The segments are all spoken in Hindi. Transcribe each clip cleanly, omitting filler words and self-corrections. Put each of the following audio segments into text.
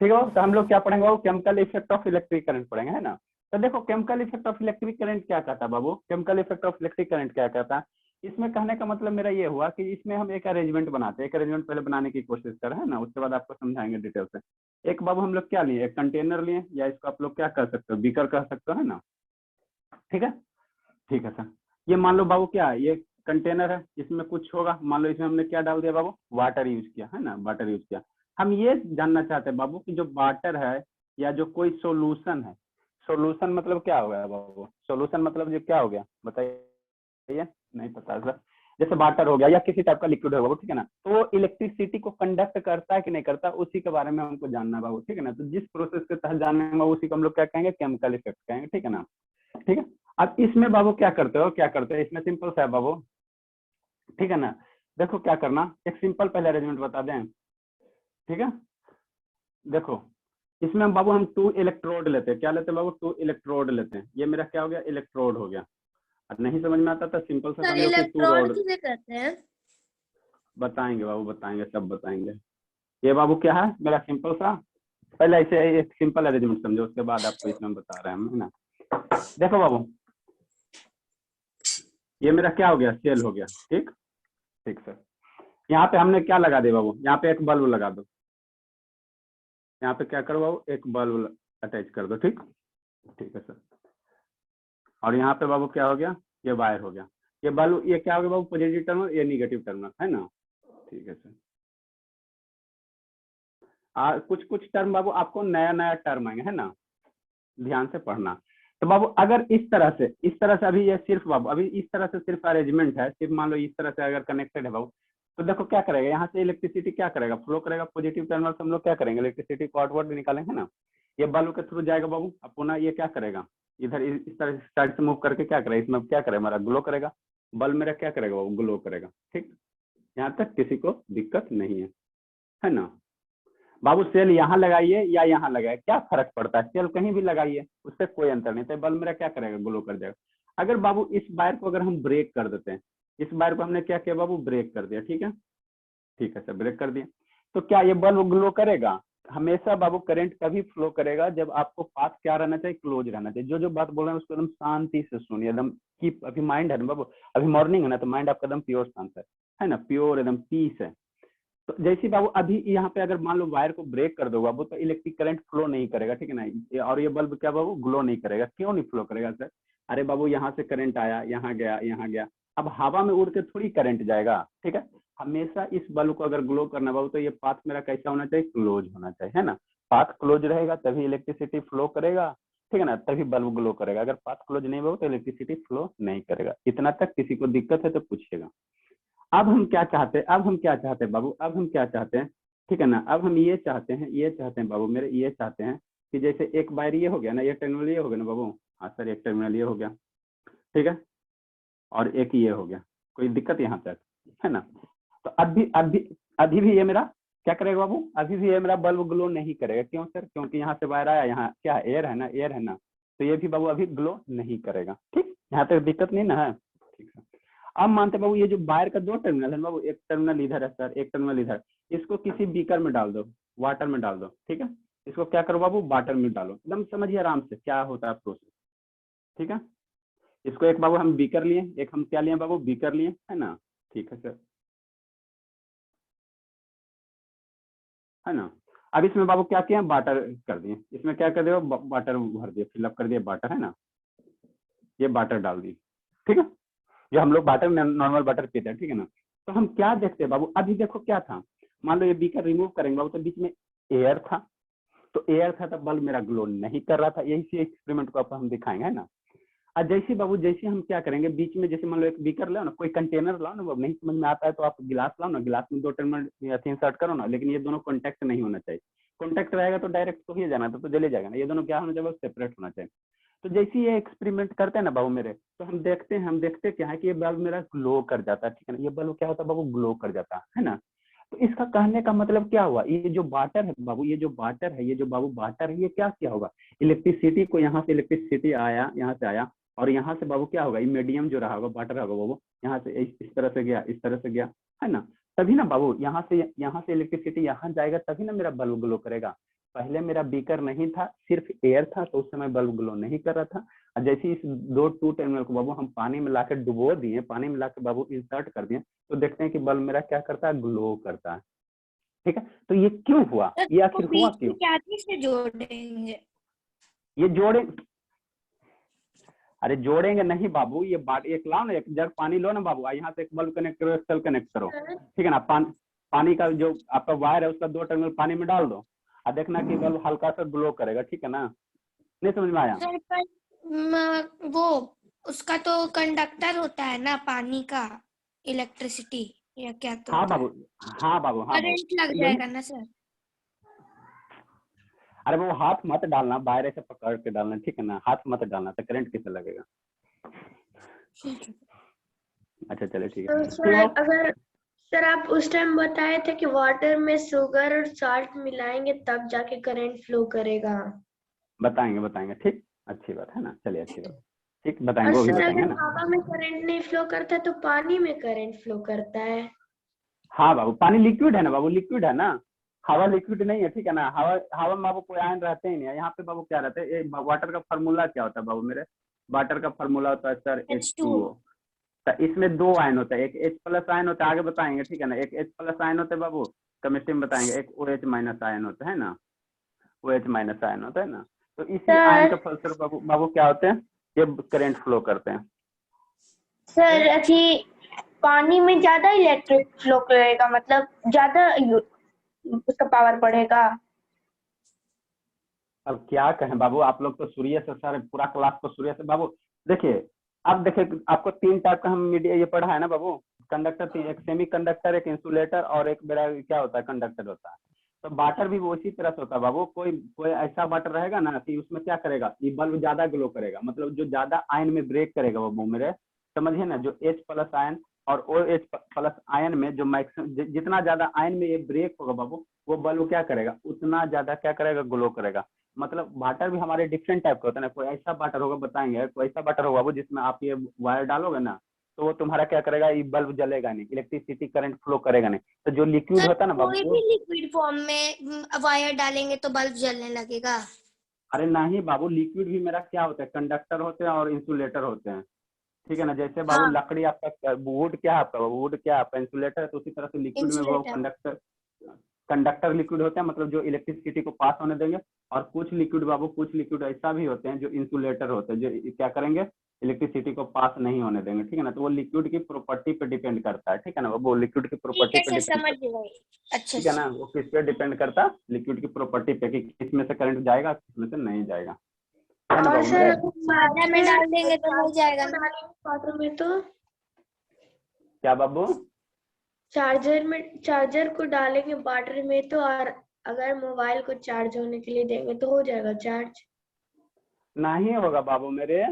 ठीक है बाबू। तो हम लोग क्या पढ़ेंगे बाबू, chemical effect of electric current पढ़ेंगे, है ना। तो देखो chemical effect of electric current क्या कहता है बाबू, chemical effect of electric current क्या कहता है। इसमें कहने का मतलब मेरा ये हुआ कि इसमें हम एक अरेंजमेंट बनाते हैं, एक अरेंजमेंट पहले बनाने की कोशिश करें, है ना, उसके बाद आपको समझाएंगे डिटेल से। एक बाबू हम लोग क्या लिए, एक कंटेनर लिए, या इसको आप लोग क्या कह सकते हो, बीकर कह सकते हो, है ना। ठीक है, ठीक है सर। ये मान लो बाबू क्या है, ये कंटेनर है, इसमें कुछ होगा, मान लो इसमें हमने क्या डाल दिया बाबू, वाटर यूज किया, है ना, वाटर यूज किया। हम ये जानना चाहते हैं बाबू कि जो वाटर है या जो कोई सोल्यूशन है, सोल्यूशन मतलब क्या हो गया बाबू, सोल्यूशन मतलब जो क्या हो गया बताइए, नहीं पता सर। जैसे वाटर हो गया या किसी टाइप का लिक्विड होगा, ठीक है ना, तो इलेक्ट्रिसिटी को कंडक्ट करता है कि नहीं करता, उसी के बारे में हमको जानना है बाबू, ठीक है ना। तो जिस प्रोसेस के तहत जानेंगे उसी को हम लोग क्या कहेंगे, केमिकल इफेक्ट कहेंगे, ठीक है ना। ठीक है। अब इसमें बाबू क्या करते हो, क्या करते हो, इसमें सिंपल सा है बाबू, ठीक है ना। देखो क्या करना, एक सिंपल पहले अरेंजमेंट बता दें, ठीक है। देखो इसमें हम बाबू हम 2 इलेक्ट्रोड लेते हैं, क्या लेते हैं बाबू, 2 इलेक्ट्रोड लेते हैं। ये मेरा क्या हो गया, इलेक्ट्रोड हो गया। अब नहीं समझ में आता था, सिंपल सा सर समझो कि 2 इलेक्ट्रोड रॉड। किसे कहते हैं? बताएंगे बाबू, बताएंगे, सब बताएंगे। ये बाबू क्या है मेरा सिंपल सा, पहले ऐसे एक सिंपल अरेंजमेंट समझो, उसके बाद आपको इसमें बता रहे हैं हम, है ना। देखो बाबू ये मेरा क्या हो गया, सेल हो गया, ठीक, ठीक सर। यहाँ पे हमने क्या लगा दिया बाबू, यहाँ पे एक बल्ब लगा दो, यहाँ पे क्या करो बाबू, एक बल्ब अटैच कर दो, ठीक, ठीक है सर। और यहाँ पे बाबू क्या हो गया, ये वायर हो गया। ये बल्ब, ये क्या हो गया बाबू, पॉजिटिव टर्मिनल, ये निगेटिव टर्मिनल, है ना। ठीक है सर। कुछ कुछ टर्म बाबू आपको नया नया टर्म आएंगे, है ना, ध्यान से पढ़ना। तो बाबू अगर इस तरह से अभी ये सिर्फ बाबू, अभी इस तरह से सिर्फ अरेंजमेंट है, सिर्फ मान लो इस तरह से अगर कनेक्टेड है बाबू, तो देखो क्या करेगा, यहाँ से इलेक्ट्रिसिटी क्या करेगा, फ्लो करेगा, पॉजिटिव टर्मिनल से हम लोग क्या करेंगे, इलेक्ट्रिसिटी को आउटवर्ड निकालेंगे, है ना। ये बल्ब के थ्रू जाएगा बाबू, अब पुनः ये क्या करेगा, इधर इस तरह से साइड से मूव करके क्या करेगा, इसमें क्या करेगा, हमारा ग्लो करेगा, बल्ब मेरा क्या करेगा बाबू, ग्लो करेगा, ठीक। यहाँ तक किसी को दिक्कत नहीं है ना। बाबू सेल यहाँ लगाइए या यहाँ लगाइए, क्या फर्क पड़ता है, सेल कहीं भी लगाइए, उससे कोई अंतर नहीं। तो बल्ब मेरा क्या करेगा, ग्लो कर जाएगा। अगर बाबू इस वायर को अगर हम ब्रेक कर देते हैं, इस वायर को हमने क्या किया बाबू, ब्रेक कर दिया, ठीक है, ठीक है सर, ब्रेक कर दिया, तो क्या ये बल्ब ग्लो करेगा। हमेशा बाबू करंट तभी फ्लो करेगा जब आपको पाथ क्या रहना चाहिए, क्लोज रहना चाहिए। जो जो बात बोल रहे हैं उसको एकदम शांति से सुनिए, एकदम की अभी माइंड है ना बाबू, अभी मॉर्निंग है ना, तो माइंड आपका एकदम प्योर शांत है ना, प्योर एकदम पीस है। तो जैसे बाबू अभी यहाँ पे अगर मान लो वायर को ब्रेक कर दो बाबू, तो इलेक्ट्रिक करंट फ्लो नहीं करेगा, ठीक है ना। और ये बल्ब क्या बाबू, ग्लो नहीं करेगा। क्यों नहीं फ्लो करेगा सर, अरे बाबू यहाँ से करंट आया, यहाँ गया, यहाँ गया, अब हवा में उड़ के थोड़ी करंट जाएगा, ठीक है। हमेशा इस बल्ब को अगर ग्लो करना बाबू, तो ये पाथ मेरा कैसा होना चाहिए, क्लोज होना चाहिए, है ना। पाथ क्लोज रहेगा तभी इलेक्ट्रिसिटी फ्लो करेगा, ठीक है ना, तभी बल्ब ग्लो करेगा। अगर पाथ क्लोज नहीं होगा तो इलेक्ट्रिसिटी फ्लो नहीं करेगा। इतना तक किसी को दिक्कत है तो पूछिएगा। अब हम क्या चाहते हैं, अब हम क्या चाहते हैं बाबू, अब हम क्या चाहते हैं, ठीक है ना। अब हम ये चाहते हैं, ये चाहते हैं बाबू मेरे, ये चाहते हैं कि जैसे एक वायर ये हो गया ना, ये टर्मिनल ये हो गया ना बाबू, हाँ सर, एक टर्मिनल ये हो गया, ठीक है, और एक ये हो गया, कोई दिक्कत यहाँ तक, है ना। तो अभी भी ये मेरा क्या करेगा बाबू, अभी भी ये मेरा बल्ब ग्लो नहीं करेगा। क्यों सर, क्योंकि यहाँ से वायर आया, यहाँ क्या एयर है ना, एयर है ना, तो ये भी बाबू अभी ग्लो नहीं करेगा, ठीक, यहाँ तक दिक्कत नहीं ना है, ठीक है। अब मानते बाबू ये जो वायर का 2 टर्मिनल है बाबू, एक टर्मिनल इधर है सर, एक टर्मिनल इधर, इसको किसी बीकर में डाल दो, वाटर में डाल दो, ठीक है। इसको क्या करो बाबू, वाटर में डालो, एकदम समझिए आराम से क्या होता है प्रोसेस, ठीक है। इसको एक बाबू हम बीकर लिए, एक हम क्या लिए बाबू, बीकर लिए, है ना, ठीक है सर, है ना। अब इसमें बाबू क्या किया, वाटर कर दिए, इसमें क्या कर दिया, वाटर भर दिया, फिलअप कर दिया वाटर, है ना, ये वाटर डाल दी, ठीक है। जो हम लोग वाटर नॉर्मल वाटर पीते हैं, ठीक है ना। तो हम क्या देखते हैं बाबू, अभी देखो क्या था, मान लो ये बीकर रिमूव करेंगे बाबू, तो बीच में एयर था, तो एयर था तो बल्ब मेरा ग्लो नहीं कर रहा था। यही से एक्सपेरिमेंट को आप हम दिखाएंगे, है ना। और जैसे बाबू जैसे हम क्या करेंगे, बीच में जैसे मान लो एक बीकर लाओ ना, कोई कंटेनर लाओ ना बाबू, नहीं समझ में आता है तो आप गिलास लाओ ना, गिलास में 2 टर्मिनल इंसर्ट करो ना, लेकिन ये दोनों कॉन्टेक्ट नहीं होना चाहिए। कॉन्टेक्ट रहेगा तो डायरेक्ट तो ही जाना था, तो जले जाएगा ना, ये दोनों क्या होना चाहिए, सेपरेट होना चाहिए। तो जैसे ये एक्सपेरिमेंट करते हैं ना बाबू मेरे, तो हम देखते क्या है कि ये बल्ब मेरा ग्लो कर जाता है, ठीक है ना। ये बल्ब क्या होता है बाबू, ग्लो कर जाता है ना। तो इसका कहने का मतलब क्या हुआ, ये जो वाटर है बाबू, ये जो वाटर है, ये जो बाबू वाटर है, ये क्या क्या होगा, इलेक्ट्रिसिटी को, यहाँ से इलेक्ट्रिसिटी आया, यहाँ से आया, और यहाँ से बाबू क्या होगा, ये मीडियम जो रहा होगा, वाटर होगा बाबू, यहाँ से इस तरह से गया, इस तरह से गया, है ना। तभी ना बाबू यहाँ से इलेक्ट्रिसिटी यहाँ जाएगा, तभी ना मेरा बल्ब ग्लो करेगा। पहले मेरा बीकर नहीं था, सिर्फ एयर था, तो उस समय बल्ब ग्लो नहीं कर रहा था। और जैसे इस दो टू टर्मिनल को बाबू हम पानी में लाकर डुबो दिए, पानी में लाकर बाबू इंसर्ट कर दिए, तो देखते हैं कि बल्ब मेरा क्या करता है, ग्लो करता है। ठीक है, तो ये क्यों हुआ, ये तो आखिर हुआ बीच में क्यों? क्या चीज से जोड़ेंगे? ये जोड़े, अरे जोड़ेंगे नहीं बाबू, ये बाट एक लाओ ना, एक जग पानी लो ना बाबू, यहाँ से एक बल्ब कनेक्ट करो, एक सेल कनेक्ट करो, ठीक है ना। पानी का जो आपका वायर है उसका 2 टर्मिनल पानी में डाल दो, और देखना कि बल्ब हल्का सा ग्लो करेगा, ठीक है ना। नहीं समझ में आया? सर पर वो उसका तो कंडक्टर होता है ना पानी का, इलेक्ट्रिसिटी या क्या तो हाँ होता है, बाबू, हाँ बाबू, हाँ बाबू, करंट लग यही। जाएगा ना सर? अरे वो हाथ मत डालना, वायर ऐसे पकड़ के डालना, ठीक है ना, हाथ मत डालना, तो करंट किसे लगेगा। अच्छा चले ठीक है, तो ठीक सर है। अगर सर आप उस टाइम बताए थे कि वाटर में शुगर और साल्ट मिलाएंगे तब जाके करंट फ्लो करेगा। बताएंगे बताएंगे, ठीक, अच्छी बात है ना, चलिए अच्छी बात, ठीक, बताएंगे, और वो भी सर बताएंगे अगर ना। हवा में करंट नहीं फ्लो करता है तो पानी में करंट फ्लो करता है। हाँ बाबू, पानी लिक्विड है ना बाबू, लिक्विड है ना, हवा लिक्विड नहीं है, ठीक है ना। हवा हवा में बाबू कोई आयन रहते ही नहीं है। यहाँ पे बाबू क्या रहता है, वाटर का फार्मूला क्या होता है बाबू मेरे, वाटर का फार्मूला होता है सर H2O। H2O। तो इसमें 2 आयन होता है, एक H प्लस आयन होता है, आगे बताएंगे, ठीक है ना। एक H प्लस आयन होता है बाबू, केमिस्ट्री में बताएंगे। एक OH माइनस आयन होता है ना, OH माइनस आयन होता है ना। तो इसी आयन सर का फलस्वरूप बाबू बाबू क्या होते हैं, ये करंट फ्लो करते हैं। सर अच्छी पानी में ज्यादा इलेक्ट्रिक फ्लो करेगा, मतलब ज्यादा उसका पावर बढ़ेगा। अब क्या कहें बाबू, आप लोग तो सूर्य से, सर पूरा क्लास को सूर्य से बाबू। देखिए, अब देखिए आपको 3 टाइप का हम मीडिया ये पढ़ा है ना बाबू, कंडक्टर, एक सेमी कंडक्टर, एक इंसुलेटर, और एक मेरा क्या होता है, कंडक्टर होता है। तो वाटर भी वो इसी तरह से होता है बाबू। कोई कोई ऐसा वाटर रहेगा ना कि उसमें क्या करेगा, ये बल्ब ज्यादा ग्लो करेगा, मतलब जो ज्यादा आयन में ब्रेक करेगा बाबू मेरे, समझिए ना, जो H प्लस आयन और OH प्लस आयन में जो मैक्सिमम, जितना ज्यादा आयन में ये ब्रेक होगा बाबू, वो बल्ब क्या करेगा, उतना ज्यादा क्या करेगा, ग्लो करेगा। मतलब वाटर भी हमारे डिफरेंट टाइप का होता है ना। कोई ऐसा वाटर होगा, बताएंगे, कोई ऐसा वाटर होगा वो जिसमें आप ये वायर डालोगे ना, तो वो तुम्हारा क्या करेगा, ये बल्ब जलेगा नहीं, इलेक्ट्रिसिटी करंट फ्लो करेगा नहीं। तो जो लिक्विड सर होता है ना कोई बाबू, भी लिक्विड फॉर्म में वायर डालेंगे तो बल्ब जलने लगेगा? अरे नहीं बाबू, लिक्विड भी मेरा क्या होता है, कंडक्टर होते हैं और इंसुलेटर होते हैं, ठीक है ना। जैसे बाबू हाँ, लकड़ी आपका, वुड क्या है आपका, वुड क्या है आपका, इंसुलेटर है, तो उसी तरह से लिक्विड में वो इंसुलेटर। कंडक्टर, कंडक्टर लिक्विड होते हैं, मतलब जो इलेक्ट्रिसिटी को पास होने देंगे। और कुछ लिक्विड बाबू, कुछ लिक्विड ऐसा भी होते हैं जो इंसुलेटर होते हैं, जो क्या करेंगे, इलेक्ट्रिसिटी को पास नहीं होने देंगे, ठीक है ना। तो वो लिक्विड की प्रॉपर्टी पे डिपेंड करता है, ठीक है ना, वो लिक्विड की ठीक प्रॉपर्टी है पे सर, डिपेंड समझ करता गई। है, अच्छे ठीक है से। ना। वो किस पे डिपेंड करता है, लिक्विड की प्रॉपर्टी पे, कि किसमें से करंट जाएगा, किसमें से नहीं जाएगा, है ना और बाबू सर मेरे। ज्यादा में डाल देंगे तो नहीं जाएगा ना? वाटर में तो क्या बाबू? चार्जर को डालेंगे वाटर में तो, और अगर मोबाइल को चार्ज होने के लिए देंगे तो हो जाएगा चार्ज। नहीं होगा बाबू मेरे,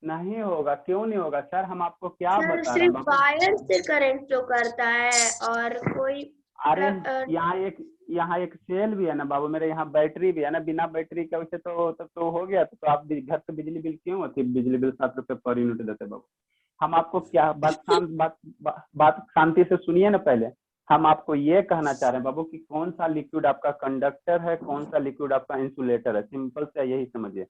नहीं होगा, क्यों नहीं होगा सर, हम आपको क्या सर बता रहे हैं सिर्फ बाबू। वायर से करंट फ्लो करता है और कोई अरे मतलब यहाँ एक सेल भी है ना बाबू मेरे, यहाँ बैटरी भी है ना, बिना बैटरी का वैसे तो तब तो हो गया, तो आप घर पे बिजली बिल क्यों होती, बिजली बिल 7 रुपए पर यूनिट देते बाबू। हम आपको क्या बात शांत बात शांति से सुनिए ना पहले। हम आपको ये कहना चाह रहे हैं बाबू कि कौन सा लिक्विड आपका कंडक्टर है, कौन सा लिक्विड आपका इंसुलेटर है, सिंपल से यही समझिए।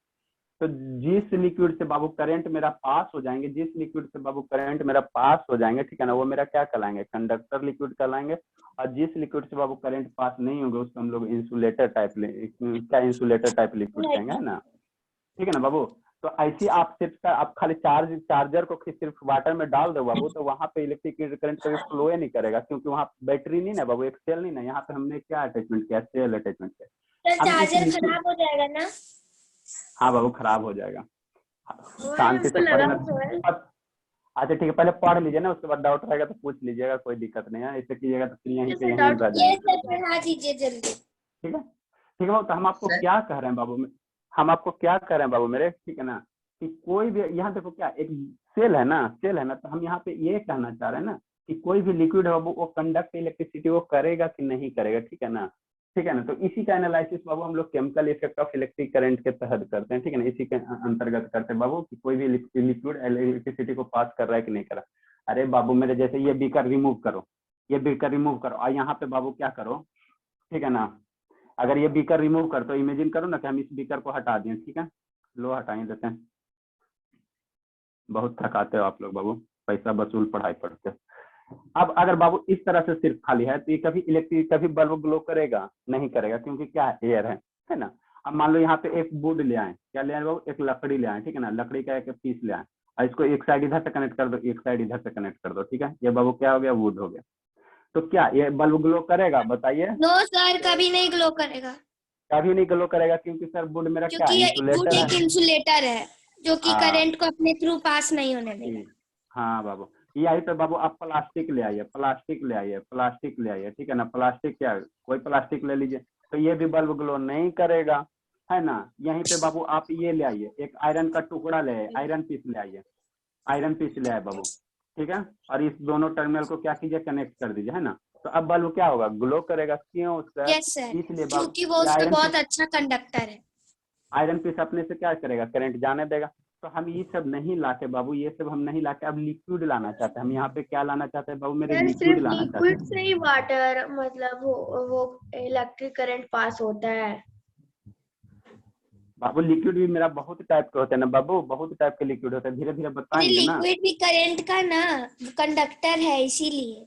तो जिस लिक्विड से बाबू करंट मेरा पास हो जाएंगे, जिस लिक्विड से बाबू करंट मेरा पास हो जाएंगे, ठीक है ना, वो मेरा क्या कहलाएंगे, कंडक्टर लिक्विड कहलाएंगे। और जिस लिक्विड से बाबू करंट पास नहीं होंगे उसको हम लोग इंसुलेटर टाइप, क्या इंसुलेटर टाइप लिक्विड कहेंगे, है ना, ठीक है ना बाबू। तो ऐसी आप सिर्फ आप खाली चार्जर को सिर्फ वाटर में डाल दो बाबू, तो वहां पे इलेक्ट्रिक करंट कभी फ्लो ही नहीं करेगा, क्योंकि वहाँ बैटरी नहीं ना बाबू, एक सेल नहीं ना, यहाँ पे हमने क्या अटैचमेंट किया, सेल अटैचमेंट किया। सर अब इस चार्जर लिक्विड, खराब हो जाएगा ना? हाँ बाबू खराब हो जाएगा, वही शांति हमको से लगा पढ़ना। सर। अच्छा ठीक है, पहले पढ़ लीजिए ना, उसके बाद डाउट रहेगा तो पूछ लीजिएगा, कोई दिक्कत नहीं है, ऐसे कीजिएगा तो फिर यहीं पे सर यहीं डाउट रह ये जाएंगे, सर पढ़ा दीजिए जल्दी। ठीक है, ठीक है बाबू। तो हम आपको क्या कह रहे हैं बाबू, हम आपको क्या कह रहे हैं बाबू मेरे, ठीक है ना, कि कोई भी यहाँ देखो क्या एक सेल है ना, तो हम यहाँ पे ये कहना चाह रहे हैं ना कि कोई भी लिक्विड है बाबू, वो कंडक्ट इलेक्ट्रिसिटी वो करेगा कि नहीं करेगा, ठीक है ना, ठीक है ना। तो इसी का एनालिसिस बाबू हम लोग chemical effect of electric current के तहत करते हैं, ठीक है ना, इसी के अंतर्गत करते हैं बाबू कि कोई भी लिक्विड इलेक्ट्रिसिटी को पास कर रहा है कि नहीं कर रहा। अरे बाबू मेरे, जैसे ये बीकर रिमूव करो, ये बीकर रिमूव करो, और यहाँ पे बाबू क्या करो, ठीक है ना, अगर ये बीकर रिमूव कर तो इमेजिन करो ना कि हम इस बीकर को हटा दें, ठीक है, लो हटाई देते हैं। बहुत थकाते हो आप लोग बाबू, पैसा वसूल पढ़ाई पढ़ते। अब अगर बाबू इस तरह से सिर्फ खाली है तो ये कभी इलेक्ट्रिक कभी बल्ब ग्लो करेगा नहीं करेगा, क्योंकि क्या है, एयर है ना। अब मान लो यहाँ पे एक वुड ले आए, क्या ले आए बाबू, एक लकड़ी ले आए, ठीक है ना, लकड़ी का एक पीस ले आए और इसको एक साइड इधर से कनेक्ट कर दो, एक साइड इधर से कनेक्ट कर दो, ठीक है, ये बाबू क्या हो गया, वुड हो गया। तो क्या ये बल्ब ग्लो करेगा बताइए? नो सर, कभी नहीं ग्लो करेगा, कभी नहीं ग्लो करेगा, क्योंकि सर वुड मेरा क्या क्योंकि ये वुड इंसुलेटर एक है। इंसुलेटर है जो कि हाँ करंट को अपने थ्रू पास नहीं होने देगा। जी, हाँ बाबू, यही पे बाबू आप प्लास्टिक ले आइए, प्लास्टिक ले आइए, प्लास्टिक ले आइए, ठीक है ना, प्लास्टिक क्या है, कोई प्लास्टिक ले लीजिए, तो ये भी बल्ब ग्लो नहीं करेगा, है ना। यहीं पे बाबू आप ये ले आइए, एक आयरन का टुकड़ा ले आइए, आयरन पीस ले आइए, आयरन पीस ले आए बाबू, ठीक है, और इस दोनों टर्मिनल को क्या कीजिए, कनेक्ट कर दीजिए, है ना। तो अब बल्ब क्या होगा, ग्लो करेगा, क्यों सर? यस सर, इसलिए बाबू क्योंकि वो उसका आयरन बहुत पीस, अच्छा कंडक्टर है। आयरन पीस अपने से क्या करेगा, करंट जाने देगा। तो हम ये सब नहीं लाते बाबू, ये सब हम नहीं लाते, अब लिक्विड लाना चाहते हैं हम। यहाँ पे क्या लाना चाहते हैं बाबू मेरे, सर लिक्विड सिर्फ लाना चाहते लिक्विड हैं। से ही वाटर मतलब वो इलेक्ट्रिक करंट पास होता है। बाबू लिक्विड भी मेरा बहुत टाइप के होते हैं ना बाबू, बहुत टाइप के लिक्विड होते हैं, धीरे धीरे अरे बताएंगे ना। लिक्विड भी करंट का ना कंडक्टर है, इसीलिए।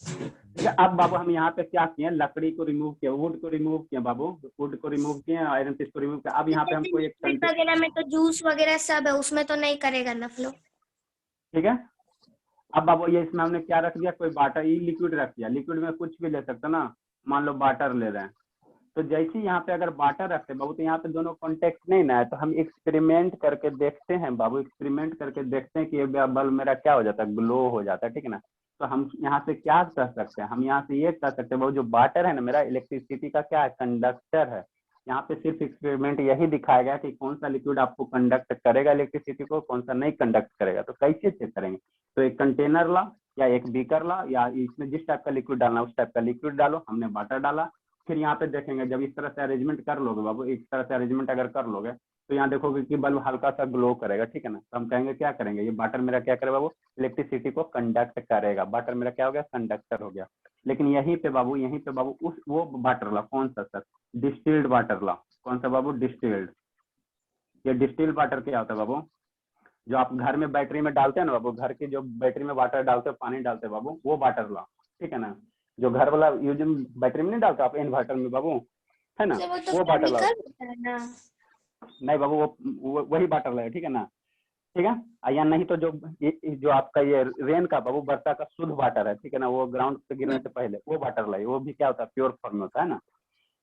ठीक है, अब बाबू हम यहाँ पे क्या किए, लकड़ी को रिमूव किया, वुड को रिमूव किया बाबू, वुड को रिमूव किए, आयरन पीस को रिमूव किया। अब यहाँ पे जैसे हमको एक लिक्विड वगैरह में तो जूस वगैरह सब है, उसमें तो नहीं करेगा ना फ्लो। ठीक है, अब बाबू ये इसमें हमने क्या रख दिया, कोई वाटर, ये लिक्विड रख दिया, लिक्विड में कुछ भी ले सकते ना, मान लो वाटर ले रहे हैं, तो जैसे यहाँ पे अगर वाटर रखते बाबू तो यहाँ पे दोनों कॉन्टेक्ट नहीं ना है, तो हम एक्सपेरिमेंट करके देखते हैं बाबू, एक्सपेरिमेंट करके देखते हैं कि ये बल्ब मेरा क्या हो जाता है, ग्लो हो जाता है, ठीक है ना। तो हम यहाँ से क्या कह सकते हैं, हम यहाँ से ये कह सकते हैं बाबू, जो वाटर है ना मेरा इलेक्ट्रिसिटी का क्या है, कंडक्टर है। यहाँ पे सिर्फ एक्सपेरिमेंट यही दिखाया गया कि कौन सा लिक्विड आपको कंडक्ट करेगा इलेक्ट्रिसिटी को, कौन सा नहीं कंडक्ट करेगा। तो कैसे चेक करेंगे, तो एक कंटेनर ला या एक बीकर ला, या इसमें जिस टाइप का लिक्विड डालना उस टाइप का लिक्विड डालो, हमने वाटर डाला। फिर यहाँ पे देखेंगे, जब इस तरह से अरेंजमेंट कर लोगे बाबू, इस तरह से अरेंजमेंट अगर कर लोगे तो यहाँ देखोगे कि बल्ब हल्का सा ग्लो करेगा, ठीक है ना। तो हम कहेंगे क्या करेंगे, ये वाटर मेरा क्या करेगा बाबू, इलेक्ट्रिसिटी को कंडक्ट करेगा, वाटर मेरा क्या हो गया, कंडक्टर हो गया। लेकिन यहीं पे बाबू उस वो वाटर ला, कौन सा सर, डिस्टिल्ड वाटर ला, कौन सा बाबू, डिस्टिल्ड। ये डिस्टिल्ड वाटर क्या होता है बाबू, जो आप घर में बैटरी में डालते हैं ना बाबू, घर की जो बैटरी में वाटर डालते हो, पानी डालते हैं बाबू, वो वाटर ला, ठीक है ना। जो घर वाला यूज बैटरी में नहीं डालता आप, इन्वर्टर में बाबू, है ना, वो तो वो वाटर ला। केमिकल होता है ना। नहीं बाबू, वो वही वाटर लाए, ठीक है ना, ठीक है। या नहीं तो जो आपका ये रेन का बाबू, वर्षा का शुद्ध वाटर है, ठीक है ना, वो ग्राउंड पे गिरने से पहले वो वाटर लाए, वो भी क्या होता है, प्योर फॉर्म में होता है ना।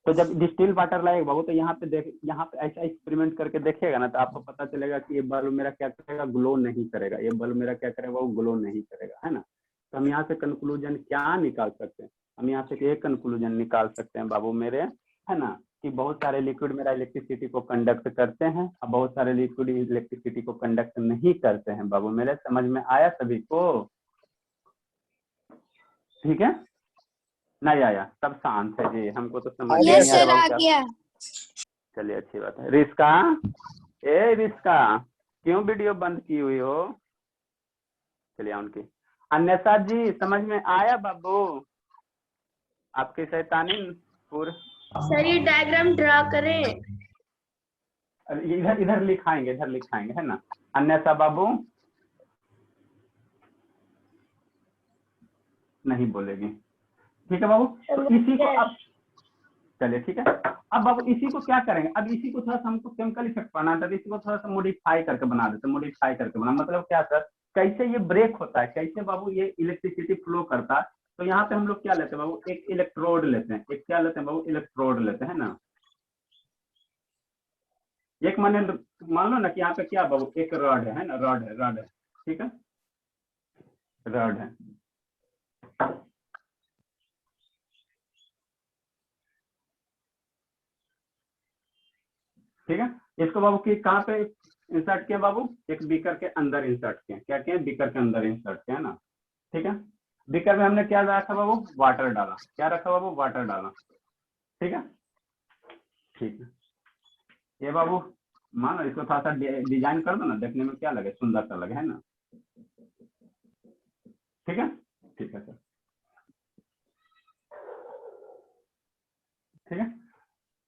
तो जब डिस्टिल वाटर लाएगा बाबू, तो यहाँ पे यहाँ पे ऐसा एक्सपेरिमेंट करके देखिएगा ना, तो आपको पता चलेगा कि ये बल्ब मेरा क्या करेगा, ग्लो नहीं करेगा, ये बल्ब मेरा क्या करेगा, वो ग्लो नहीं करेगा, है ना। तो हम यहाँ से कंक्लूजन क्या निकाल सकते हैं, हम यहाँ से एक कंक्लूजन निकाल सकते हैं बाबू मेरे, है ना, कि बहुत सारे लिक्विड मेरा इलेक्ट्रिसिटी को कंडक्ट करते हैं और बहुत सारे लिक्विड इलेक्ट्रिसिटी को कंडक्ट नहीं करते हैं बाबू मेरे। समझ में आया सभी को? ठीक है, नहीं आया, सब शांत है जी, हमको तो समझ में यस नहीं आ सर, रहा आ बाबू क्या। गया। चलिए अच्छी बात है। रिस्का, ए रिस्का, क्यों वीडियो बंद की हुई हो? चलिए उनकी। अन्यथा जी समझ में आया बाबू आपकी शैतानी पूर? सर ये डायग्राम ड्रा करें। इधर इधर लिखाएंगे, है ना। अन्यथा बाबू नहीं बोलेगी, ठीक है बाबू। तो इसी को अब चलिए ठीक है, अब बाबू इसी को क्या करेंगे, अब इसी को थोड़ा सा हमको केमिकल इफेक्ट पढ़ना था, इसी को थोड़ा सा मॉडिफाई करके बना देते, मॉडिफाई करके बना, मतलब क्या सर, कैसे ये ब्रेक होता है, कैसे बाबू ये इलेक्ट्रिसिटी फ्लो करता है। तो यहाँ पे हम लोग क्या लेते हैं बाबू, एक इलेक्ट्रोड लेते हैं, एक क्या लेते हैं बाबू, इलेक्ट्रोड लेते हैं ना। एक मान लो ना कि यहाँ पे क्या बाबू, एक रॉड है ना, रॉड है, ठीक है, रॉड है, ठीक है। इसको बाबू की कहाँ पे इंसर्ट किया बाबू, एक बीकर के अंदर इंसर्ट किया, क्या किया, बीकर के अंदर इंसर्ट किया ना, ठीक है। बीकर में हमने क्या रखा बाबू, वाटर डाला, क्या रखा बाबू, वाटर डाला, ठीक है, ठीक है। ये बाबू मानो इसको थोड़ा सा डिजाइन कर दो ना, देखने में क्या लगे, सुंदर सा लगे, है ना, ठीक है, ठीक है सर, ठीक है।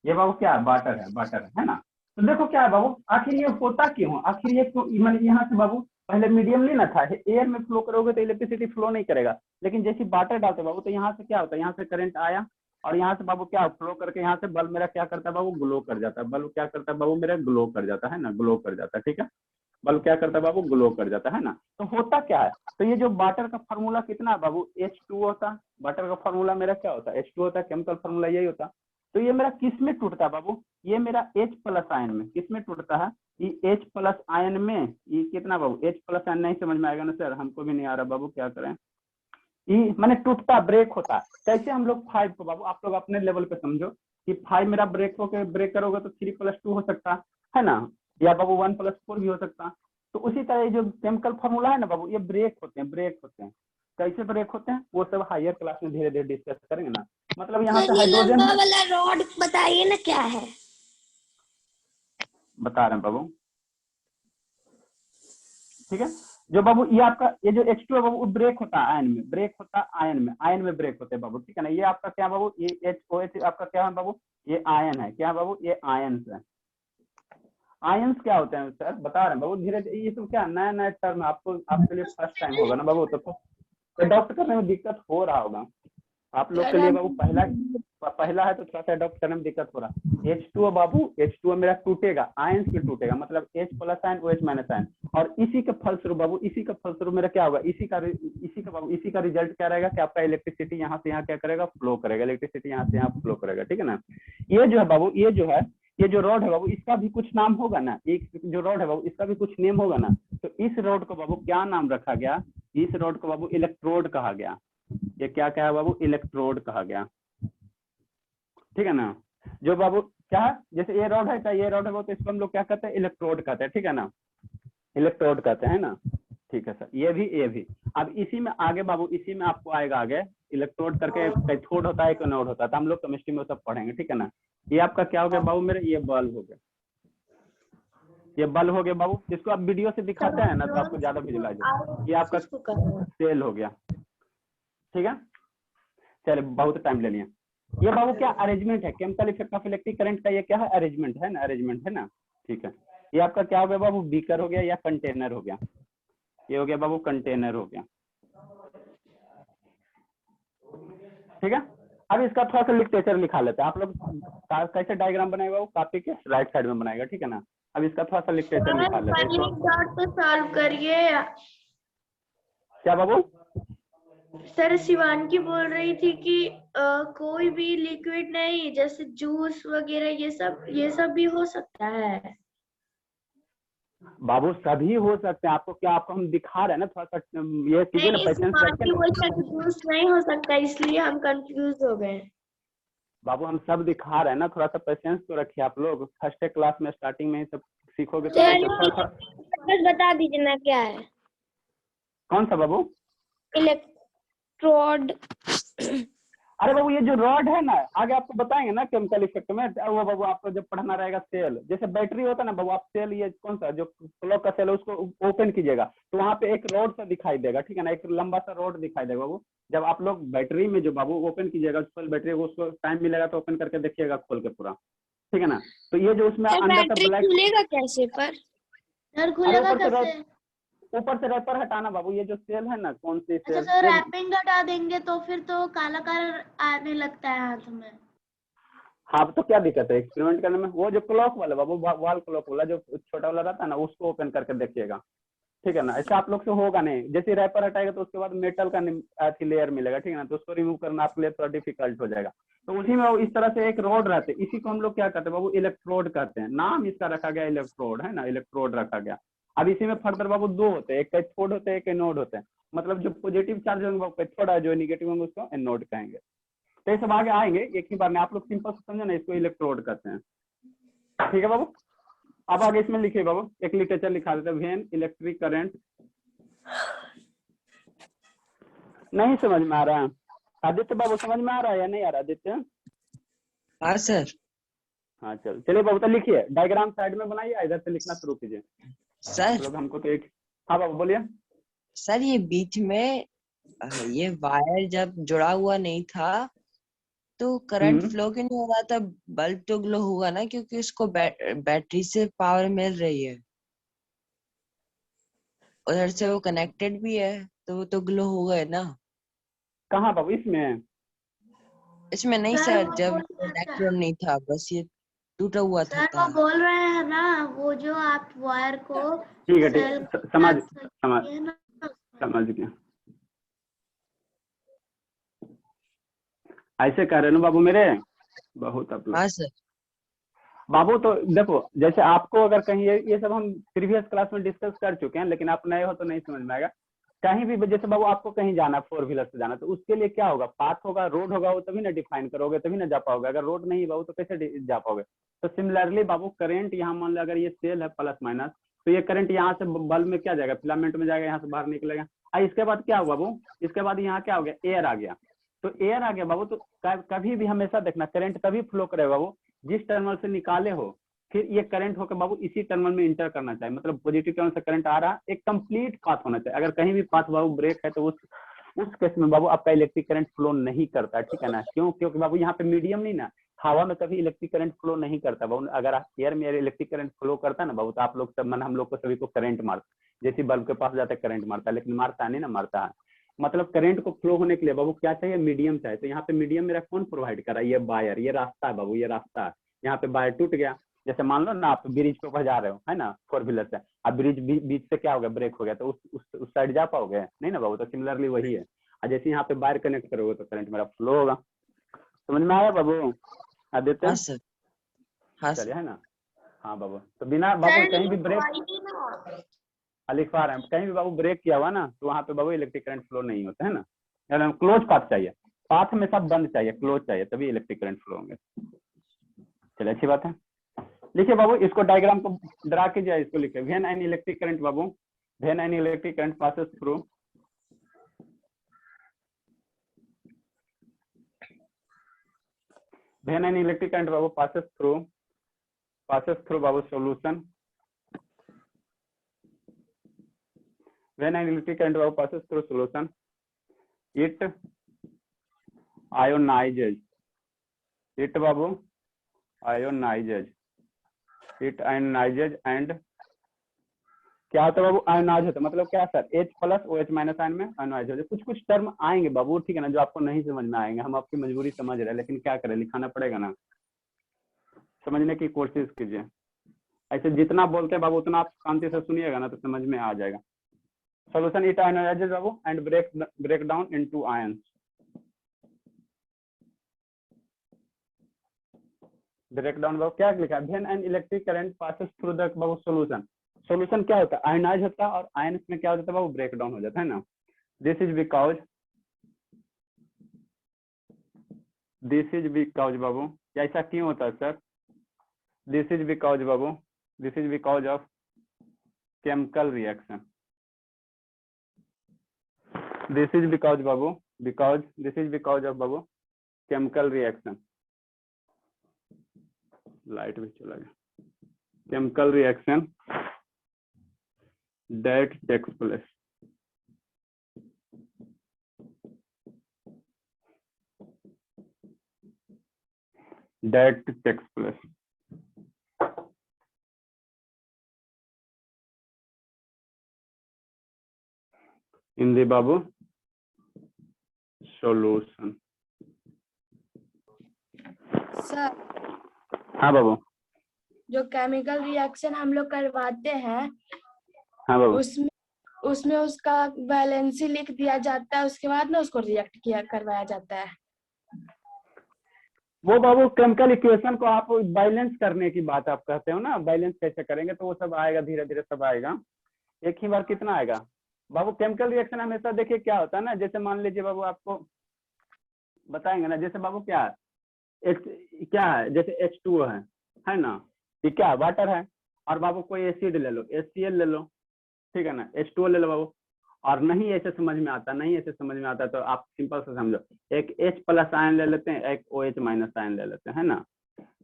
ये बाबू क्या है, वाटर है ना। तो देखो क्या है बाबू, आखिर ये होता क्यों, आखिर ये क्यों, मैंने यहाँ से बाबू पहले मीडियम ली ना था, एयर में फ्लो करोगे तो इलेक्ट्रिसिटी फ्लो नहीं करेगा, लेकिन जैसे वाटर डालते बाबू तो यहाँ से क्या होता है, यहाँ से करंट आया और यहाँ से बाबू क्या फ्लो करके यहाँ से बल्ब मेरा क्या करता है बाबू, ग्लो कर जाता है। बल्ब क्या करता है बाबू, मेरा ग्लो कर जाता है ना, ग्लो कर जाता है, ठीक है। बल्ब क्या करता है बाबू, ग्लो कर जाता है ना। तो होता क्या है, तो ये जो वाटर का फार्मूला कितना है बाबू, H2 होता है। वाटर का फार्मूला मेरा क्या होता है, H2 होता है, केमिकल फार्मूला यही होता है। तो ये मेरा किस में टूटता है बाबू, ये मेरा H प्लस आयन में, किस में टूटता है, ये H प्लस आयन में। ये कितना बाबू, H प्लस आयन नहीं समझ में आएगा ना सर, हमको भी नहीं आ रहा बाबू, क्या करें। ये मैंने टूटता, ब्रेक होता है। कैसे हम लोग 5 को बाबू, आप लोग अपने लेवल पे समझो कि 5 मेरा ब्रेक होकर ब्रेक करोगे तो 3 + 2 हो सकता है ना, या बाबू 1 + 4 भी हो सकता। तो उसी तरह जो केमिकल फॉर्मूला है ना बाबू, ये ब्रेक होते हैं, ब्रेक होते हैं। कैसे ब्रेक होते हैं वो सब हायर क्लास में धीरे धीरे डिस्कस करेंगे ना। मतलब यहाँ सर से ये हाइड्रोजन लंबा वाला रॉड बताइए ना क्या है। बता रहे हैं बाबू, ठीक है। जो बाबू ये आपका ये जो H2 है बाबू, ब्रेक होता है आयन में, ब्रेक होता है आयन में, आयन में ब्रेक होते हैं बाबू, ठीक है ना। ये आपका क्या बाबू, ये HOH आपका क्या है बाबू, ये आयन है, क्या बाबू, ये आयंस है। आयंस क्या होते हैं सर, बता रहे हैं बाबू धीरे धीरे, ये सब क्या नया नया टर्म है, आपको आपके लिए फर्स्ट टाइम होगा ना बाबू, तो अडॉप्ट करने में दिक्कत हो रहा होगा आप लोग के लिए बाबू, पहला है तो थोड़ा सा अडॉप्ट करने में दिक्कत हो रहा है। H2 बाबू, H2 मेरा टूटेगा, आयंस में टूटेगा, मतलब H plus ion OH minus ion, और इसी के फलस्वरूप बाबू, इसी का फलस्वरूप मेरा क्या होगा, इसी का बाबू, इसी का रिजल्ट क्या रहेगा कि आपका इलेक्ट्रिसिटी यहाँ से यहाँ क्या करेगा, फ्लो करेगा, इलेक्ट्रिसिटी यहाँ से यहाँ फ्लो करेगा, ठीक है ना। ये जो है बाबू, ये जो है, ये जो रॉड है बाबू, इसका भी कुछ नाम होगा ना, एक जो रॉड है बाबू इसका भी कुछ नेम होगा ना। तो इस रॉड को बाबू क्या नाम रखा गया, इस रॉड को बाबू इलेक्ट्रोड कहा गया। ये क्या क्या है बाबू, इलेक्ट्रोड कहा गया, ठीक है ना। जो बाबू क्या है, जैसे ये रॉड है, क्या ये रॉड है बाबू, तो इसको हम लोग क्या कहते हैं, इलेक्ट्रोड कहते हैं, ठीक है ना, इलेक्ट्रोड कहते हैं ना, ठीक है सर। ये भी अब इसी में आगे बाबू, इसी में आपको आएगा आगे, इलेक्ट्रोड करके कैथोड होता है, एक एनोड होता है, तो हम लोग केमिस्ट्री में सब पढ़ेंगे, ठीक है ना। ये आपका क्या हो गया बाबू मेरे, ये बल्ब हो गया, ये बल्ब हो गया बाबू। इसको आप वीडियो से दिखाते हैं ना तो आपको ज्यादा विजुअलाइज होगा। ये आपका सेल हो गया, ठीक है। चलिए बहुत टाइम ले लिया। ये बाबू क्या अरेंजमेंट है, chemical effect of electric current का ये क्या है, अरेंजमेंट है ना, अरेंजमेंट है ना, ठीक है। ये आपका क्या हो गया बाबू, बीकर हो गया या कंटेनर हो गया, ये हो गया बाबू कंटेनर हो गया, ठीक है। अब इसका थोड़ा सा लिटरेचर लिखा लेते हैं आप लोग, कैसे डायग्राम बनाएगा बाबू, कॉपी के राइट साइड में बनाएगा, ठीक है ना। अब इसका थोड़ा सा लिटरेचर लिखा लेते हैं, तो सॉल्व करिए। क्या बाबू, सर शिवानगी बोल रही थी कि कोई भी लिक्विड नहीं, जैसे जूस वगैरह ये सब भी हो सकता है। बाबू सभी हो सकते हैं, आपको क्या, आपको हम दिखा रहे हैं ना, थोड़ा सा ये कीजिए ना, पेशेंस रखिए। जूस नहीं हो सकता, इसलिए हम कंफ्यूज हो गए। बाबू हम सब दिखा रहे हैं ना, थोड़ा सा पेशेंस तो रखिए आप लोग, फर्स्ट क्लास में स्टार्टिंग में ही सब सीखोगे तो बस बता दीजिए ना क्या है। कौन सा बाबू, इलेक्ट्रोड। अरे बाबू ये जो रॉड है ना, आगे आपको बताएंगे ना केमिकल इफेक्ट में, वो बाबू आपको जब पढ़ना रहेगा सेल, जैसे बैटरी होता है ना बाबू, आप सेल ये कौन सा जो क्लॉक का सेल है उसको ओपन कीजिएगा तो वहाँ पे एक रॉड सा दिखाई देगा, ठीक है ना, एक लंबा सा रॉड दिखाई देगा बाबू। जब आप लोग बैटरी में जो बाबू ओपन कीजिएगा फुल बैटरी, उसको टाइम मिलेगा तो ओपन करके देखिएगा खोल के पूरा, ठीक है ना। तो ये जो उसमें अंदर से ब्लैक खुलेगा कैसे, पर खुलेगा कैसे, ऊपर से रैपर हटाना बाबू, ये जो सेल है ना, कौन सी सेल, अच्छा सर रैपिंग हटा देंगे तो फिर तो काला काला आने लगता है हाथ में। हाँ तो क्या दिक्कत है एक्सपेरिमेंट करने में, वो जो क्लॉक वाला बाबू, वॉल क्लॉक वाला जो छोटा वाला रहता है ना, उसको ओपन करके देखिएगा, ठीक है ना। ऐसा आप लोग से होगा नहीं, जैसे रैपर हटाएगा तो उसके बाद मेटल का लेयर मिलेगा, ठीक है ना, तो उसको रिमूव करना आपके लिए थोड़ा डिफिकल्ट हो जाएगा। तो उसी में इस तरह से एक रोड रहते हैं, इसी को हम लोग क्या कहते हैं बाबू, इलेक्ट्रोड कहते हैं, नाम इसका रखा गया इलेक्ट्रोड, है ना, इलेक्ट्रोड रखा गया। अब इसी में फर्दर बाबू दो होते हैं, एक कैथोड होते हैं, एक एनोड होते हैं, मतलब जो पॉजिटिव चार्ज होंगे वो कैथोड है, जो नेगेटिव होंगे उसको एनोड कहेंगे। तो ये सब आगे आएंगे एक ही बार में, आप लोग सिंपल से समझो ना, इसको इलेक्ट्रोड कहते हैं, ठीक है बाबू। अब आगे इसमें लिखिए बाबू, एक लिटरेचर लिखा देते हैं, व्हेन इलेक्ट्रिक करंट, नहीं समझ में आ रहा है आदित्य बाबू, समझ में आ रहा है या नहीं आ रहा आदित्य? हाँ सर। हाँ चल चलिए बाबू, तो लिखिए डायग्राम साइड में बनाइए, इधर से लिखना शुरू कीजिए सर। लोग हमको तो एक, हाँ बाबू बोलिए सर ये बीच में ये वायर जब जुड़ा हुआ नहीं था तो करंट हम्म। फ्लो क्यों नहीं हो रहा था? बल्ब तो ग्लो होगा ना, क्योंकि उसको बैटरी से पावर मिल रही है, उधर से वो कनेक्टेड भी है, तो वो तो ग्लो होगा ही ना। कहाँ बाबू इसमें? इसमें नहीं सर सर, वो जब बोल रहे इलेक्ट्रॉन थे, नहीं था, बस ये टूटा हुआ सर था। वो बोल रहे हैं ना, वो जो आप वायर को ठीक है, सेल ठीक, के समझ साथ समझ सही है ना। समझ गया। ऐसे कह रहे हो ना बाबू मेरे, बहुत आप लोग। हाँ सर। बाबू तो देखो, जैसे आपको अगर कहीं ये सब हम प्रीवियस क्लास में डिस्कस कर चुके हैं, लेकिन आप नए हो तो नहीं समझ में आएगा। कहीं भी जैसे बाबू आपको कहीं जाना, 4 व्हीलर से जाना, तो उसके लिए क्या होगा? पाथ होगा, रोड होगा, वो तभी ना डिफाइन करोगे, तभी ना जा पाओगे। अगर रोड नहीं बाबू तो कैसे जा पाओगे? तो सिमिलरली बाबू करंट यहाँ मान लो अगर ये सेल है प्लस माइनस, तो ये करंट यहाँ से बल्ब में क्या जाएगा? फिलामेंट में जाएगा, यहाँ से बाहर निकलेगा। इसके बाद क्या होगा बाबू? इसके बाद यहाँ क्या हो गया? एयर आ गया। तो एयर आ गया बाबू, तो कभी भी हमेशा देखना करंट तभी फ्लो करेगा बाबू जिस टर्मिनल से निकाले हो, फिर ये करंट होकर बाबू इसी टर्मिनल में इंटर करना चाहिए। मतलब पॉजिटिव टर्मिनल से करंट आ रहा है, एक कंप्लीट पाथ होना चाहिए। अगर कहीं भी पाथ बाबू ब्रेक है तो उस केस में बाबू आपका इलेक्ट्रिक करंट फ्लो नहीं करता, ठीक है ना? क्यों? क्योंकि बाबू यहाँ पे मीडियम नहीं ना, हवा में कभी इलेक्ट्रिक करंट फ्लो नहीं करता बाबू। अगर एयर में इलेक्ट्रिक करंट फ्लो करता है ना बाबू, तो आप लोग सब मन हम लोग को सभी को करंट मारता, जैसे बल्ब के पास जाता है करंट मारता है, लेकिन मारता है नहीं ना, मारता है। मतलब करंट को फ्लो होने के लिए बाबू क्या चाहिए? मीडियम चाहिए। तो यहाँ पे मीडियम मेरा कौन प्रोवाइड कर रहा है? ये वायर, ये रास्ता है बाबू, ये रास्ता है। यहाँ पे वायर टूट गया, जैसे मान लो ना आप ब्रिज पे ऊपर जा रहे हो, है ना, 4 व्हीलर से, अब ब्रिज बीच से क्या हो गया? ब्रेक हो गया, तो उस साइड जा पाओगे नहीं ना बाबू। तो सिमिलरली वही है, और जैसे यहाँ पे वायर कनेक्ट करोगे तो करंट मेरा फ्लो होगा। समझ में आया बाबू? आदित्य हाँ सर। हाँ चलिए, सर। है ना? हाँ बाबू, तो बिना बाबू सर कहीं भी ब्रेक लिखवाई नहीं ना। लिखवा रहे हैं, कहीं भी बाबू ब्रेक किया हुआ ना, तो वहाँ पे बाबू इलेक्ट्रिक करंट फ्लो नहीं होता है ना। यानी क्लोज पाथ चाहिए, पाथ में सब बंद चाहिए, क्लोज चाहिए, तभी इलेक्ट्रिक करंट फ्लो होंगे। चलिए, अच्छी बात है। लिखिए बाबू, इसको डायग्राम को ड्रा कीजिए, इसको लिखिए। When an electric current Babu, when an electric current passes through, when an electric current Babu passes through Babu solution, when an electric current Babu passes through solution, it ionizes, it Babu ionizes, it ionizes and क्या होता है बाबू? आयोनाइज होता है, मतलब क्या sir? H plus OH minus ion में आयोनाइज हो जाए। कुछ कुछ टर्म आएंगे बाबू, ठीक है ना, जो आपको नहीं समझ में आएंगे। हम आपकी मजबूरी समझ रहे हैं, लेकिन क्या करें, लिखाना पड़ेगा ना। समझने की कोशिश कीजिए। ऐसे जितना बोलते हैं बाबू उतना आप शांति से सुनिएगा ना, तो समझ में आ जाएगा। सोल्यूशन, इट आयोनाइजेस बाबू and break down into ions. Break down बाबू क्या लिखा है? When an electric current passes through the बाबू सॉल्यूशन, सॉल्यूशन क्या होता है? आयनाइज होता है, और आयन में क्या हो जाता है बाबू? ब्रेक डाउन हो जाता है ना। दिस इज बिकॉज बाबू, ऐसा क्यों होता है sir? This is because Babu, this is because of chemical reaction. This is because Babu, because this is because of Babu chemical reaction. Light भी चला गया। Chemical reaction that takes place, that takes place in the babu solution। Sir हाँ बाबू, जो केमिकल रिएक्शन हम लोग करवाते हैं, हाँ बाबू, उसमें उसका वैलेंसी लिख दिया जाता है, उसके बाद ना उसको रिएक्ट करवाया जाता है। वो बाबू केमिकल इक्वेशन को आप बैलेंस करने की बात आप कहते हो ना, बैलेंस कैसे करेंगे? तो वो सब आएगा, धीरे धीरे सब आएगा। एक ही बार कितना आएगा बाबू? केमिकल रिएक्शन हमेशा देखिए क्या होता है ना, जैसे मान लीजिए बाबू आपको बताएंगे ना, जैसे बाबू क्या है, क्या है, जैसे H2O है ना, ये क्या है? वाटर है। और बाबू कोई एसिड ले लो, HCl ले लो, ठीक है ना, H2O ले लो बाबू। और नहीं ऐसे समझ में आता, नहीं ऐसे समझ में आता, तो आप सिंपल से समझो, एक H प्लस आयन ले लेते हैं, एक OH माइनस आयन ले लेते हैं, है ना।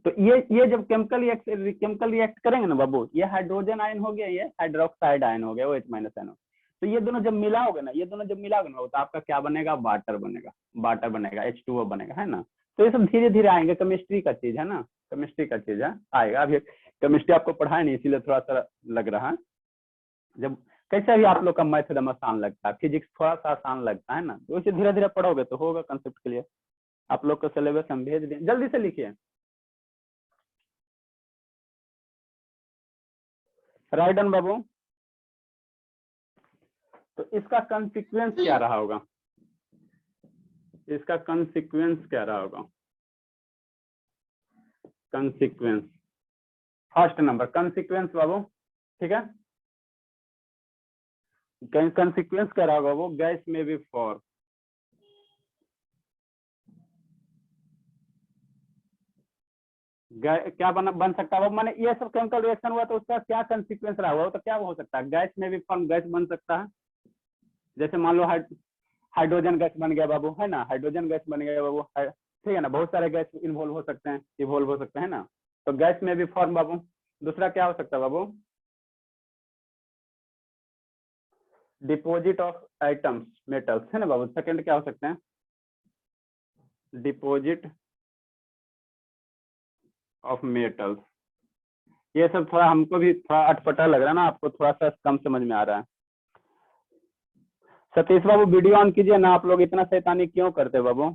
तो ये जब केमिकल रिएक्ट करेंगे ना बाबू, ये हाइड्रोजन आयन हो गया, ये हाइड्रोक्साइड आयन हो गया, OH माइनस आयन। तो ये दोनों जब मिलाओगे ना, ये दोनों जब मिलाओगे ना, तो आपका क्या बनेगा? वाटर बनेगा, वाटर बनेगा, H2O बनेगा, है ना। तो ये सब धीरे धीरे आएंगे, केमिस्ट्री का चीज है ना, केमिस्ट्री का चीज है, आएगा। अभी केमिस्ट्री आपको पढ़ाया नहीं इसीलिए थोड़ा सा लग रहा है। जब कैसे भी आप लोग का मैथ एकदम आसान लगता है, फिजिक्स थोड़ा सा आसान लगता है ना, तो उसे धीरे धीरे पढ़ोगे तो होगा कंसेप्ट क्लियर। आप लोग को सिलेबस हम भेज दें, जल्दी से लिखिए। राइट डन बाबू। तो इसका कंसिक्वेंस क्या रहा होगा, इसका कंसिक्वेंस क्या रहा होगा, कंसिक्वेंस फर्स्ट नंबर कंसिक्वेंस बाबू, ठीक है। कंसिक्वेंस क्या रहा होगा वो, गैस में भी फॉर, क्या बन सकता है वो, माने ये सब केमिकल रिएक्शन हुआ तो उसका क्या कंसिक्वेंस रहा हुआ, तो क्या हो सकता है, गैस में भी फॉर्म गैस बन सकता है। जैसे मान लो हाइड्रोजन गैस बन गया बाबू, है ना, हाइड्रोजन गैस बन गया बाबू, ठीक है ना, बहुत सारे गैस इन्वॉल्व हो सकते हैं, इवॉल्व हो सकते हैं ना, तो गैस में भी फॉर्म बाबू। दूसरा क्या हो सकता है बाबू, डिपोजिट ऑफ आइटम्स मेटल्स, है ना बाबू। सेकंड क्या हो सकते हैं, डिपोजिट ऑफ मेटल्स। ये सब थोड़ा हमको भी थोड़ा अटपटा लग रहा है ना, आपको थोड़ा सा कम समझ में आ रहा है। सतीश बाबू वीडियो ऑन कीजिए ना, आप लोग इतना शैतानी क्यों करते बाबू।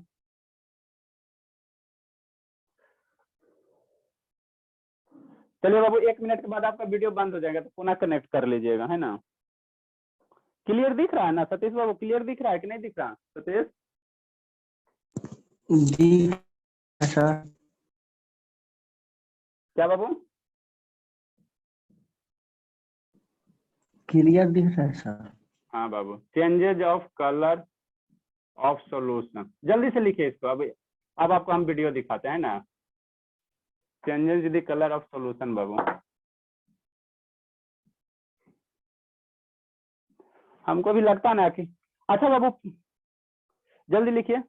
चलिए बाबू 1 मिनट के बाद आपका वीडियो बंद हो जाएगा, तो पुनः कनेक्ट कर लीजिएगा, है ना। क्लियर दिख रहा है ना सतीश बाबू, क्लियर दिख रहा है कि नहीं दिख रहा सतीश? जी सर। क्या बाबू? क्लियर दिख रहा है सर। हाँ बाबू, changes of colour of solution, जल्दी से लिखिए इसको। अब आपको हम वीडियो दिखाते हैं ना, changes the colour of solution बाबू। हमको भी लगता ना कि, अच्छा बाबू जल्दी लिखिए।